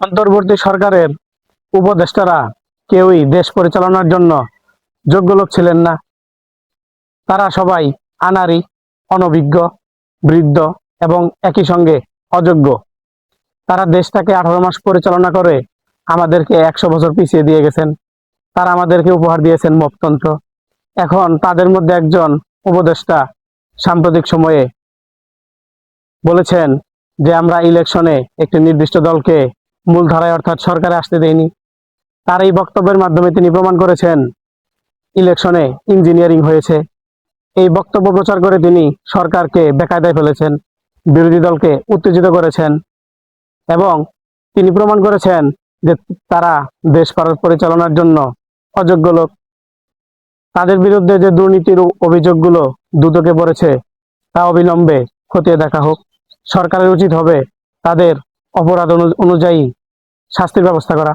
অন্তর্বর্তী সরকারের উপদেষ্টারা কেউই দেশ পরিচালনার জন্য যোগ্য লোক ছিলেন না। তারা সবাই আনাড়ি, অনভিজ্ঞ, বৃদ্ধ এবং একই সঙ্গে অযোগ্য। তারা দেশটাকে 18 মাস পরিচালনা করে আমাদেরকে 100 বছর পিছিয়ে দিয়ে গেছেন। তারা আমাদেরকে উপহার দিয়েছেন মপতন্ত্র। এখন তাদের মধ্যে একজন উপদেষ্টা সাম্প্রতিক সময়ে বলেছেন যে আমরা ইলেকশনে একটি নির্দিষ্ট দলকে মূলধারায় অর্থাৎ সরকারে আসতে দেইনি। তার এই বক্তব্যের মাধ্যমে তিনি প্রমাণ করেছেন ইলেকশনে ইঞ্জিনিয়ারিং হয়েছে। এই বক্তব্য প্রচার করে তিনি সরকারকে বেকায়দায় ফেলেছেন, বিরোধী দলকে উত্তেজিত করেছেন এবং তিনি প্রমাণ করেছেন যে তারা দেশ পরিচালনার জন্য অযোগ্য লোক। তাদের বিরুদ্ধে যে দুর্নীতির অভিযোগগুলো দুদকে পড়েছে তা অবিলম্বে খতিয়ে দেখা হোক। সরকারের উচিত হবে তাদের অপরাধ অনুযায়ী শাস্তির ব্যবস্থা করা।